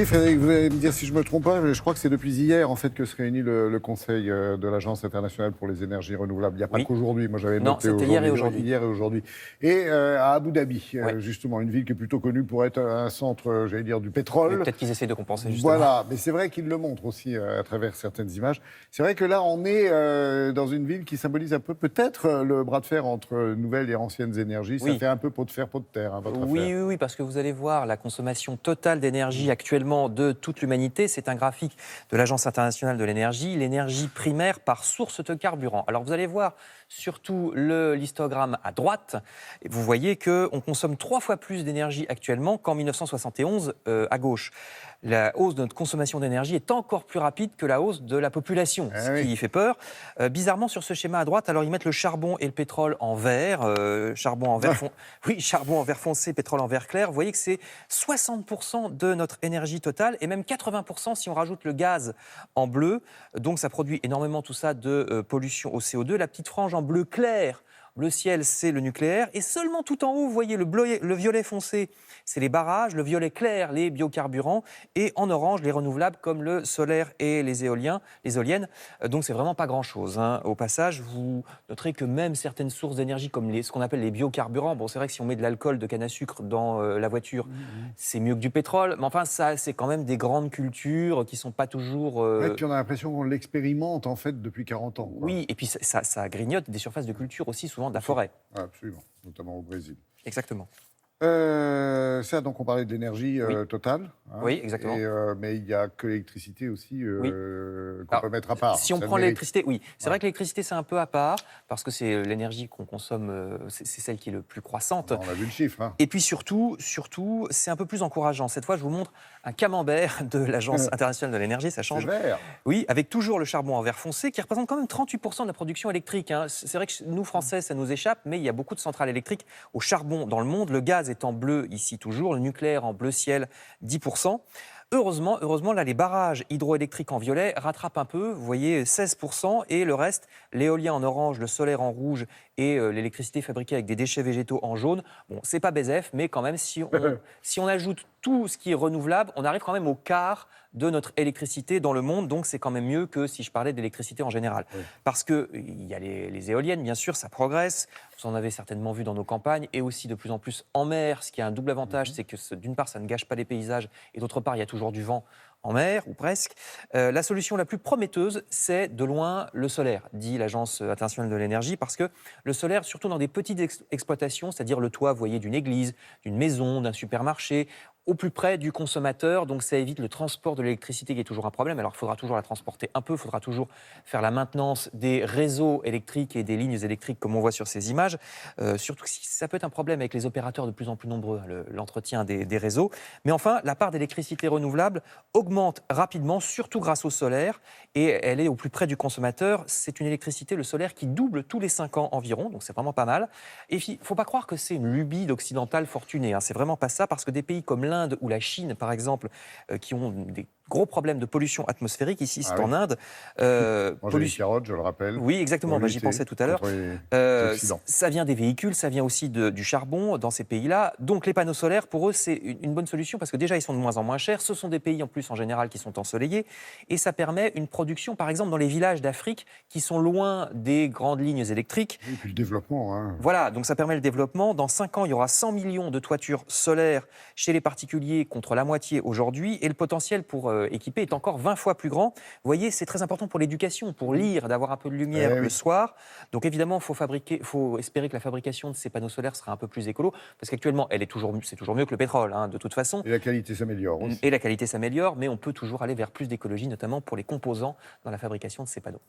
Oui, Frédéric, vous allez me dire si je me trompe pas, mais je crois que c'est depuis hier en fait que se réunit le Conseil de l'Agence internationale pour les énergies renouvelables. Il n'y a pas Oui. qu'aujourd'hui, moi j'avais Non, noté c'était hier et aujourd'hui, aujourd'hui. hier et aujourd'hui. Et à Abu Dhabi, Ouais. justement, une ville qui est plutôt connue pour être un centre, j'allais dire, du Mais pétrole. peut-être qu'ils essaient de compenser justement. Voilà, mais c'est vrai qu'ils le montrent aussi à travers certaines images. C'est vrai que là, on est dans une ville qui symbolise un peu peut-être le bras de fer entre nouvelles et anciennes énergies. Ça Oui. fait un peu pot de fer, pot de terre, hein, votre Oui, affaire. oui, oui, parce que vous allez voir la consommation totale d'énergie actuellement de toute l'humanité. C'est un graphique de l'Agence internationale de l'énergie, l'énergie primaire par source de carburant. Alors vous allez voir surtout l'histogramme à droite, et vous voyez qu'on consomme 3 fois plus d'énergie actuellement qu'en 1971 à gauche. La hausse de notre consommation d'énergie est encore plus rapide que la hausse de la population, ce qui fait peur. Bizarrement, sur ce schéma à droite, alors ils mettent le charbon et le pétrole en vert, charbon en vert charbon en vert foncé, pétrole en vert clair. Vous voyez que c'est 60% de notre énergie totale et même 80% si on rajoute le gaz en bleu. Donc ça produit énormément tout ça de pollution au CO2. La petite frange en bleu clair, bleu ciel, c'est le nucléaire. Et seulement tout en haut, vous voyez le violet foncé, c'est les barrages, le violet clair, les biocarburants, et en orange, les renouvelables comme le solaire et les éoliennes. Donc c'est vraiment pas grand-chose, hein. Au passage, vous noterez que même certaines sources d'énergie comme ce qu'on appelle les biocarburants, bon, c'est vrai que si on met de l'alcool, de canne à sucre dans la voiture, c'est mieux que du pétrole, mais enfin, ça, c'est quand même des grandes cultures qui sont pas toujours... Ouais, puis on a l'impression qu'on l'expérimente en fait depuis 40 ans. Quoi. Oui, et puis ça grignote des surfaces de culture aussi, souvent de la forêt. Absolument, notamment au Brésil. Exactement. Ça, donc on parlait de l'énergie totale. Hein, Oui, exactement. Mais il n'y a que l'électricité aussi qu'on peut mettre à part. Si on Ça prend mérite. l'électricité, oui. C'est vrai que l'électricité, c'est un peu à part, parce que c'est l'énergie qu'on consomme, c'est celle qui est le plus croissante. On a vu le chiffre. Hein. Et puis surtout, c'est un peu plus encourageant. Cette fois, je vous montre un camembert de l'Agence internationale de l'énergie, ça change. C'est vert. Oui, avec toujours le charbon en vert foncé, qui représente quand même 38% de la production électrique, hein. C'est vrai que nous, Français, ça nous échappe, mais il y a beaucoup de centrales électriques au charbon dans le monde. Le gaz est en bleu ici toujours, le nucléaire en bleu ciel, 10%. Heureusement, là, les barrages hydroélectriques en violet rattrapent un peu, vous voyez, 16%, et le reste, l'éolien en orange, le solaire en rouge et l'électricité fabriquée avec des déchets végétaux en jaune. Bon, c'est pas BZF, mais quand même, si on ajoute tout ce qui est renouvelable, on arrive quand même au quart de notre électricité dans le monde, donc c'est quand même mieux que si je parlais d'électricité en général. Oui. Parce qu'il y a les éoliennes, bien sûr, ça progresse, vous en avez certainement vu dans nos campagnes, et aussi de plus en plus en mer, ce qui a un double avantage, c'est que d'une part, ça ne gâche pas les paysages, et d'autre part, il y a toujours du vent en mer, ou presque. La solution la plus prometteuse, c'est de loin le solaire, dit l'Agence internationale de l'énergie, parce que le solaire, surtout dans des petites exploitations, c'est-à-dire le toit, vous voyez, d'une église, d'une maison, d'un supermarché, au plus près du consommateur, donc ça évite le transport de l'électricité qui est toujours un problème. Alors il faudra toujours la transporter un peu, il faudra toujours faire la maintenance des réseaux électriques et des lignes électriques comme on voit sur ces images, surtout si ça peut être un problème avec les opérateurs de plus en plus nombreux, l'entretien des réseaux. Mais enfin, la part d'électricité renouvelable augmente rapidement, surtout grâce au solaire, et elle est au plus près du consommateur. C'est une électricité, le solaire, qui double tous les 5 ans environ, donc c'est vraiment pas mal. Et il ne faut pas croire que c'est une lubie d'occidental fortuné, hein. C'est vraiment pas ça, parce que des pays comme l'Inde ou la Chine, par exemple, qui ont des gros problèmes de pollution atmosphérique, ici c'est en Inde. Manger des carottes, je le rappelle. Oui, exactement, j'y pensais tout à l'heure. Ça vient des véhicules, ça vient aussi du charbon dans ces pays-là. Donc les panneaux solaires, pour eux, c'est une bonne solution, parce que déjà, ils sont de moins en moins chers. Ce sont des pays, en plus, en général, qui sont ensoleillés. Et ça permet une production, par exemple, dans les villages d'Afrique, qui sont loin des grandes lignes électriques. Et puis le développement. Hein. Voilà, donc ça permet le développement. Dans 5 ans, il y aura 100 millions de toitures solaires chez les particuliers contre la moitié aujourd'hui. Et le potentiel pour équiper est encore 20 fois plus grand. Vous voyez, c'est très important pour l'éducation, pour lire, d'avoir un peu de lumière le soir. Donc évidemment, il faut espérer que la fabrication de ces panneaux solaires sera un peu plus écolo, parce qu'actuellement, c'est toujours mieux que le pétrole, hein, de toute façon. Et la qualité s'améliore aussi. Et la qualité s'améliore, mais on peut toujours aller vers plus d'écologie, notamment pour les composants dans la fabrication de ces panneaux.